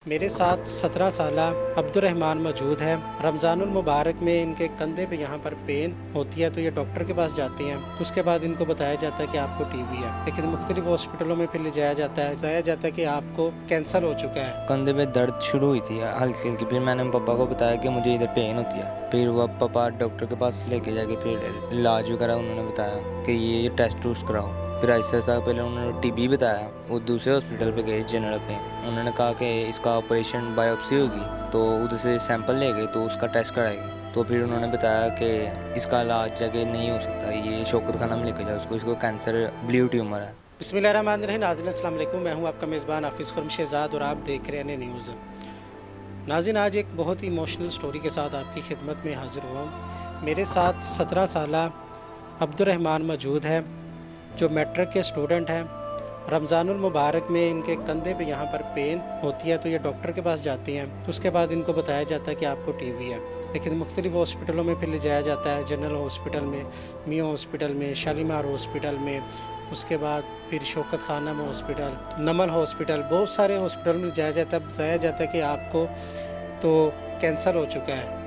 मेरे साथ 17 साला अब्दुर्रहमान मौजूद है। रमज़ानुल मुबारक में इनके कंधे पे यहाँ पर पेन होती है तो ये डॉक्टर के पास जाते हैं। उसके बाद इनको बताया जाता है कि आपको टीबी है, लेकिन मुख्तलिफ हॉस्पिटलों में फिर ले जाया जाता है, बताया जाता है कि आपको कैंसर हो चुका है। कंधे में दर्द शुरू हुई थी हल्की हल्की। फिर मैंने पापा को बताया कि मुझे इधर पेन होती है। फिर वो पापा डॉक्टर के पास लेके जाके फिर इलाज वगैरह उन्होंने बताया कि ये टेस्ट टूस्ट कराओ। फिर आहिस्ता आहिस्ता पहले उन्होंने टीबी बताया। वो दूसरे हॉस्पिटल पे गए जनरल पे। उन्होंने कहा कि इसका ऑपरेशन बायोप्सी होगी, तो उधर से सैंपल ले गए तो उसका टेस्ट कराएंगे। तो फिर उन्होंने बताया कि इसका इलाज जगह नहीं हो सकता, ये शौकत खाना में लेके जाओ उसको, इसको कैंसर ब्लू ट्यूमर है। बिस्मिल्लाहिर्रहमानिर्रहीम। नाज़रीन अस्सलाम वालेकुम, मैं हूँ आपका मेज़बान हाफिज़ खुर्रम शहज़ाद और आप देख रहे हैं न्यूज़। नाज़रीन, आज एक बहुत ही इमोशनल स्टोरी के साथ आपकी खिदमत में हाज़िर हुआ हूँ। मेरे साथ 17 साला अब्दुर्रहमान मौजूद है जो मैट्रिक के स्टूडेंट हैं। रमज़ानुल मुबारक में इनके कंधे पे यहाँ पर पेन होती है तो ये डॉक्टर के पास जाते हैं। तो उसके बाद इनको बताया जाता है कि आपको टीबी है, लेकिन मुख्तलिफ हॉस्पिटलों में फिर ले जाया जाता है। जनरल हॉस्पिटल में, मियाँ हॉस्पिटल में, शालीमार हॉस्पिटल में, उसके बाद फिर शौकत खाना में हॉस्पिटल, नमल हॉस्पिटल, बहुत सारे हॉस्पिटल में जाया जाता है। बताया जाता है कि आपको तो कैंसर हो चुका है।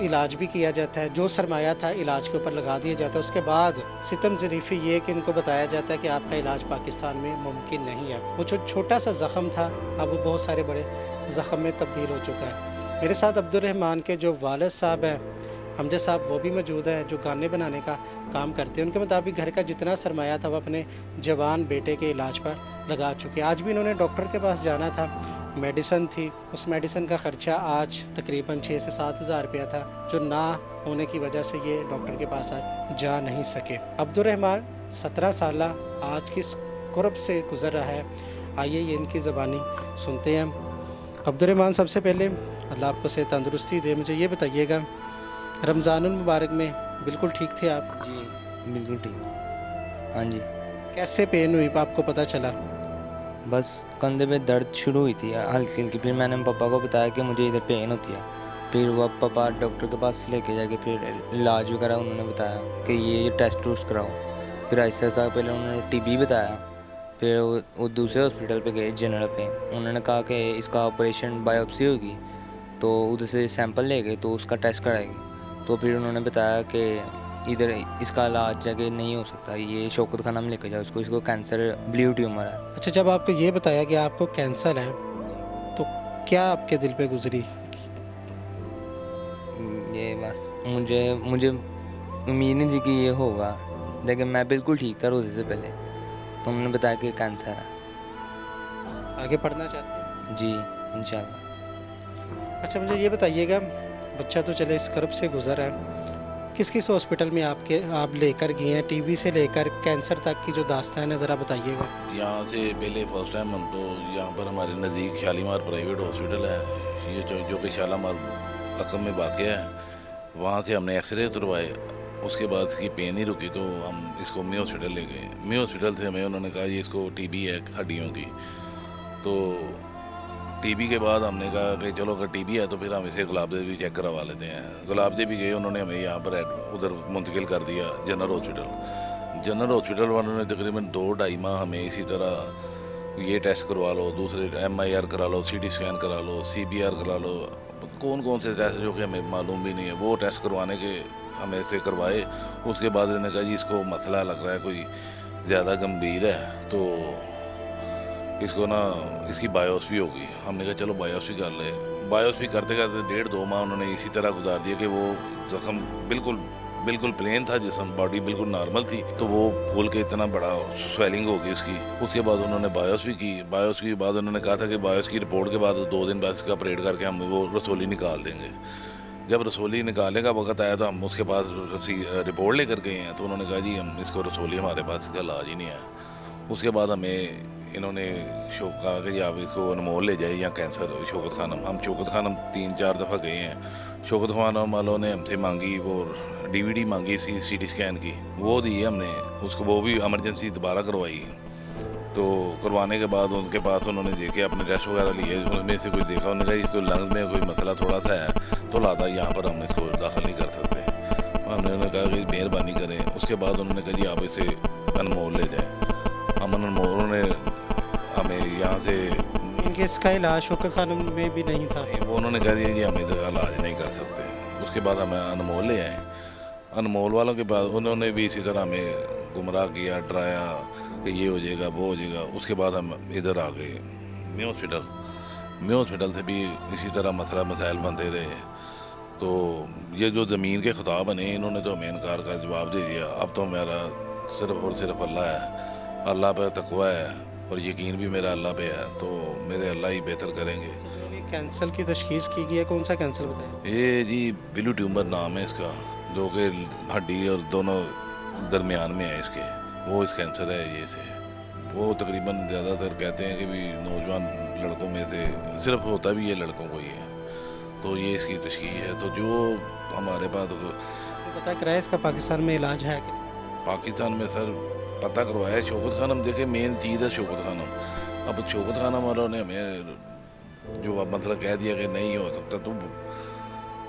इलाज भी किया जाता है, जो सरमाया था इलाज के ऊपर लगा दिया जाता है। उसके बाद सितम ज़रीफ़ी ये कि इनको बताया जाता है कि आपका इलाज पाकिस्तान में मुमकिन नहीं है। वो जो छोटा सा ज़ख़म था अब वो बहुत सारे बड़े ज़ख़म में तब्दील हो चुका है। मेरे साथ अब्दुर्रहमान के जो वालिद साहब हैं, हमजा साहब, वो भी मौजूद हैं जो गाने बनाने का काम करते हैं। उनके मुताबिक घर का जितना सरमाया था वो अपने जवान बेटे के इलाज पर लगा चुके। आज भी इन्होंने डॉक्टर के पास जाना था, मेडिसिन थी, उस मेडिसिन का ख़र्चा आज तकरीबन 6 से 7 हज़ार रुपया था, जो ना होने की वजह से ये डॉक्टर के पास आज जा नहीं सके। अब्दुर्रहमान 17 साला आज किस कुर्ब से गुज़र रहा है, आइए ये इनकी ज़बानी सुनते हैं। अब्दुर्रहमान, सबसे पहले अल्लाह आपको सेहत तंदुरुस्ती दे। मुझे ये बताइएगा, रमज़ानुल मुबारक में बिल्कुल ठीक थे आप? जी बिल्कुल ठीक। हाँ जी। कैसे पेन हुई आपको पता चला? बस कंधे में दर्द शुरू हुई थी हल्की हल्की। फिर मैंने पापा को बताया कि मुझे इधर पेन होती है। फिर वो पापा डॉक्टर के पास लेके जाके फिर इलाज वगैरह उन्होंने बताया कि ये टेस्ट टूस्ट कराओ। फिर आहिस्ता आहिस्ता पहले उन्होंने टीबी बताया। फिर वो दूसरे हॉस्पिटल पे गए जनरल पे। उन्होंने कहा कि इसका ऑपरेशन बायोप्सी होगी, तो उधर से सैंपल ले गए तो उसका टेस्ट कराएंगे। तो फिर उन्होंने बताया कि इधर इसका इलाज जगह नहीं हो सकता, ये शौकत खाना में लेके जाओ उसको, इसको कैंसर ब्लू ट्यूमर है। अच्छा, जब आपको ये बताया कि आपको कैंसर है तो क्या आपके दिल पे गुजरी? ये बस मुझे मुझे उम्मीद नहीं थी कि ये होगा, लेकिन मैं बिल्कुल ठीक था रोज़े से पहले। तो उन्होंने बताया कि कैंसर है। आगे पढ़ना चाहते हैं? जी इंशाल्लाह। अच्छा, मुझे ये बताइएगा, बच्चा तो चले इस कर्ब से गुजर है, किस किस हॉस्पिटल में आप लेकर गए हैं, टीबी से लेकर कैंसर तक की जो दास्तान है ज़रा बताइएगा। यहाँ से पहले फर्स्ट टाइम हम तो यहाँ पर हमारे नज़दीक शालीमार प्राइवेट हॉस्पिटल है, ये जो कि शालीमार रकम में वाक़ है। वहाँ से हमने एक्सरे उतरवाए। उसके बाद इसकी पेन नहीं रुकी तो हम इसको मी हॉस्पिटल ले गए। मी हॉस्पिटल से हमें उन्होंने कहा ये इसको टीबी है हड्डियों की। तो टीबी के बाद हमने कहा कि चलो अगर टीबी है तो फिर हम इसे गुलाबदेवी चेक करवा लेते हैं। गुलाबदेवी गए, उन्होंने हमें यहाँ पर उधर मुंतकिल कर दिया जनरल हॉस्पिटल। जनरल हॉस्पिटल वालों ने तकरीबन 2-2.5 माह हमें इसी तरह ये टेस्ट करवा लो, दूसरे MIR करा लो, CT स्कैन करा लो, CBR करा लो, कौन कौन से टेस्ट जो कि हमें मालूम भी नहीं है, वो टेस्ट करवाने के हमें से करवाए। उसके बाद इन्होंने कहा जी इसको मसला लग रहा है कोई ज़्यादा गंभीर है, तो इसको ना इसकी बायोप्सी होगी। हमने कहा चलो बायोप्सी कर ले। बायोप्सी करते करते 1.5-2 माह उन्होंने इसी तरह गुजार दिया कि वो ज़ख़म बिल्कुल प्लेन था, जिसम बॉडी बिल्कुल नॉर्मल थी, तो वो फूल के इतना बड़ा स्वेलिंग होगी उसकी। उसके बाद उन्होंने बायोप्सी की। बायोप्सी के बाद उन्होंने कहा था कि बायोप्सी की रिपोर्ट के बाद 2 दिन बाद इसका ऑपरेट करके हम वो रसोली निकाल देंगे। जब रसोली निकालने का वक्त आया तो हम उसके पास रिपोर्ट लेकर गए हैं, तो उन्होंने कहा जी हम इसको रसोली, हमारे पास इसका इलाज ही नहीं है। उसके बाद हमें इन्होंने कहा कि जी आप इसको अनमोल ले जाइए या कैंसर शौकत खानम। हम शौकत खानम 3-4 दफ़ा गए हैं। शौकत खानम वालों ने हमसे मांगी वो DVD मांगी CT स्कैन की, वो दी हमने उसको, वो भी एमरजेंसी दोबारा करवाई। तो करवाने के बाद उनके पास उन्होंने देखे अपने टेस्ट वगैरह लिए, उनमें से कुछ देखा, उन्होंने कहा इसको लंग्स में कोई मसला थोड़ा सा है, तो लाता यहाँ पर हम इसको दाखिल नहीं कर सकते। हमने उन्होंने कहा कि मेहरबानी करें। उसके बाद उन्होंने कहा जी आप इसे अनमोल ले जाएँ। हम अनमोल ने हमें यहाँ से कि इसका इलाज शौकत खानम में भी नहीं था। वो उन्होंने कह दिया कि हम इधर इलाज नहीं कर सकते। उसके बाद हमें अनमोल ले आए। अनमोल वालों के बाद उन्होंने भी इसी तरह हमें गुमराह किया, डराया कि ये हो जाएगा, वो हो जाएगा। उसके बाद हम इधर आ गए न्यू हॉस्पिटल से भी इसी तरह मसला मसाइल बनते रहे। तो ये जो ज़मीन के खिताब बने, इन्होंने तो हमें इनकार का जवाब दे दिया। अब तो मेरा सिर्फ़ और सिर्फ अल्लाह है, अल्लाह पे तकवा है और यकीन भी मेरा अल्लाह पे है। तो मेरे अल्लाह ही बेहतर करेंगे। कैंसर की तशखीस की गई है, कौन सा कैंसर बताया? ये जी बिलू ट्यूमर नाम है इसका, जो कि हड्डी और दोनों दरमियान में है इसके। वो इस कैंसर है ये से। वो तकरीबन ज़्यादातर कहते हैं कि भी नौजवान लड़कों में से सिर्फ होता भी ये लड़कों को ही है। तो ये इसकी तशखीस है। तो जो हमारे पास पता कराया इसका पाकिस्तान में इलाज है कि? पाकिस्तान में सर पता करवाया शौकत खानम। देखे मेन चीज़ है शौकत खानम। अब शौकत खानम वालों ने हमें जो मतलब कह दिया कि नहीं हो सकता। तो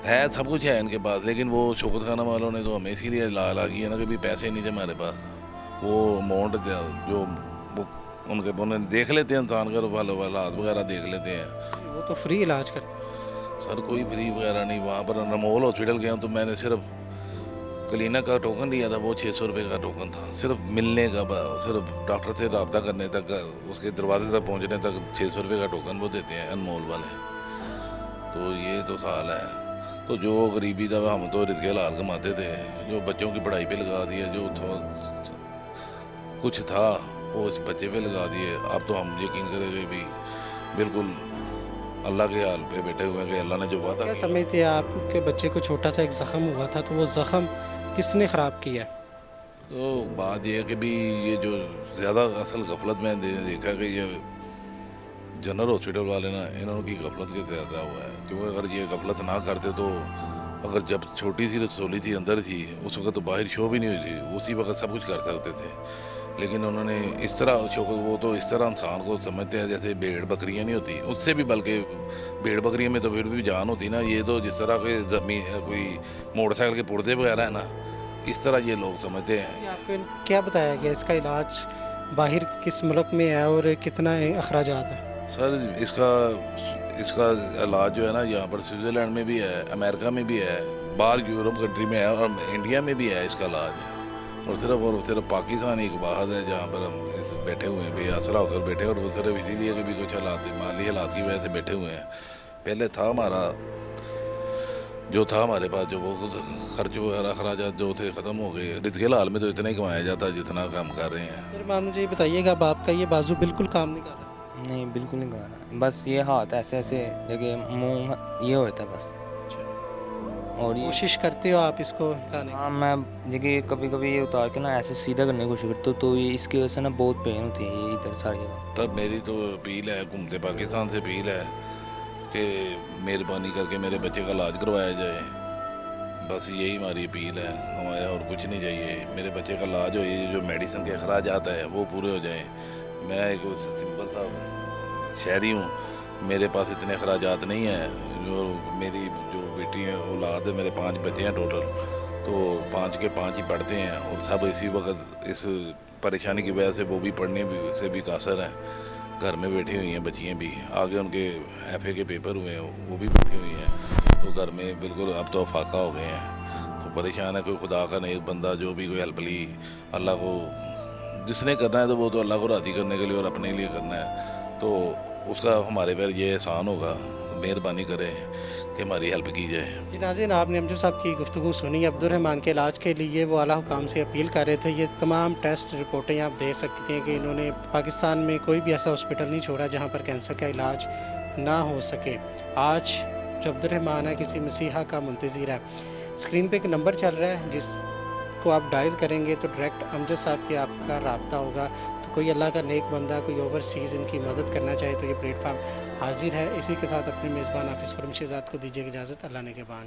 है सब कुछ है इनके पास, लेकिन वो शौकत खानम वालों ने तो हमें इसीलिए ला किया ना कि भी पैसे नहीं थे हमारे पास। वो अमाउंट जो वो उन्होंने देख लेते हैं इंसान का हालात वगैरह देख लेते हैं। वो तो फ्री इलाज करते हैं। सर कोई फ्री वगैरह नहीं। वहाँ पर अनमोल हॉस्पिटल गया तो मैंने सिर्फ क्लिनिक का टोकन लिया था। वो 600 रुपये का टोकन था, सिर्फ मिलने का, सिर्फ डॉक्टर से रब्ता करने तक, उसके दरवाजे तक पहुँचने तक 600 रुपये का टोकन वो देते हैं अनमोल वाले। तो ये तो साल है। तो जो गरीबी था हम तो रिज़्क़े हलाल कमाते थे, जो बच्चों की पढ़ाई पे लगा दिया, जो कुछ था वो इस बच्चे पे लगा दिए। अब तो हम यकीन करेंगे भी बिल्कुल अल्लाह के हाल पे बैठे हुए हैं कि अल्लाह ने जो वादा क्या समझते हैं आप कि बच्चे को छोटा सा एक ज़ख़म हुआ था, तो वो ज़ख़म किसने ख़राब किया? तो बात यह है कि भी ये जो ज़्यादा असल गफलत में देखा कि ये जनरल हॉस्पिटल वाले ना, इन्होंने की गफलत के ज़्यादा हुआ है। क्योंकि अगर ये गफलत ना करते तो अगर जब छोटी सी रसोली थी अंदर थी, उस वक्त तो बाहर शो भी नहीं हुई थी, उसी वक्त सब कुछ कर सकते थे। लेकिन उन्होंने इस तरह शो, वो तो इस तरह इंसान को समझते हैं जैसे भेड़ बकरियां नहीं होती, उससे भी बल्कि भेड़ बकरियों में तो फिर भी जान होती ना। ये तो जिस तरह के ज़मीन कोई मोटरसाइकिल के पुर्जे वगैरह है ना, इस तरह ये लोग समझते हैं। आपको क्या बताया गया इसका इलाज बाहर किस मुल्क में है और कितना अखराजात है? सर इसका इलाज जो है ना, यहाँ पर स्विट्ज़रलैंड में भी है, अमेरिका में भी है, बाहर यूरोप कंट्री में है और इंडिया में भी है इसका इलाज। और सिर्फ पाकिस्तान एक बाहर है जहाँ पर हम इस बैठे हुए हैं, बेआसरा होकर बैठे हैं। और वो सिर्फ इसीलिए कि भी कुछ माली हालात की वजह से बैठे हुए हैं। पहले था हमारा जो था हमारे पास, जो वो खर्च वगैरह अखराजात जो थे ख़त्म हो गए। रिज़्क़े हलाल में तो इतना ही कमाया जाता जितना काम कर रहे हैं। फिर मान मुझे बताइएगा, अब आपका ये बाजू बिल्कुल काम नहीं कर रहा? नहीं, बिल्कुल नहीं कर रहा। बस ये हाथ ऐसे ऐसे जगह मुंह ये होता है बस। और ये कोशिश करते हो आप इसको लाने की? हाँ, मैं जगह कभी कभी ये उतार के ना ऐसे सीधा करने की कोशिश करता हूँ, तो ये इसकी वजह से ना बहुत पेन होती है ये इधर सारी जगह। तब मेरी तो अपील है, घूमते पाकिस्तान से अपील है कि मेहरबानी करके मेरे बच्चे का इलाज करवाया जाए। बस यही हमारी अपील है, हमारे और कुछ नहीं चाहिए। मेरे बच्चे का इलाज हो, ये जो मेडिसिन के अखराजात है वो पूरे हो जाएँ। मैं एक सिंपल सा शहरी हूँ, मेरे पास इतने अखराजात नहीं हैं। जो मेरी जो बेटी है औलाद है, मेरे 5 बच्चे हैं टोटल, तो 5 के 5 ही पढ़ते हैं और सब इसी वक्त इस परेशानी की वजह से वो भी पढ़ने से भी कासर हैं। घर में बैठी हुई हैं बच्चियाँ भी, आगे उनके FA के पेपर हुए हैं, वो भी बैठी हुई हैं। तो घर में बिल्कुल अब तो फाका हो गए हैं। तो परेशान है। कोई खुदा का नेक बंदा जो भी कोई हेल्प ली, अल्लाह को जिसने करना है तो वो तो अल्लाह को राज़ी करने के लिए और अपने लिए करना है, तो उसका हमारे पर ये एहसान होगा। मेहरबानी करें कि हमारी हेल्प की जाए। जी नाज़रीन, आपने अमजद साहब की गुफ्तगू सुनी। अब्दुर्रहमान के इलाज के लिए वो आला हुकाम से अपील कर रहे थे। ये तमाम टेस्ट रिपोर्टें आप देख सकते हैं कि इन्होंने पाकिस्तान में कोई भी ऐसा हॉस्पिटल नहीं छोड़ा जहाँ पर कैंसर का इलाज ना हो सके। आज जो अब्दुर्रहमान है किसी मसीहा का मुंतज़िर है। स्क्रीन पे एक नंबर चल रहा है जिसको आप डायल करेंगे तो डायरेक्ट अमजद साहब के आपका रब्ता होगा। तो कोई अल्लाह का नेक बंदा, कोई ओवरसीज़ इनकी मदद करना चाहे तो ये प्लेटफार्म हाजिर है। इसी के साथ अपने मेज़बान हाफिज़ खुर्रम शेहज़ाद को दीजिए इजाज़त। अल्लाह ने के बान।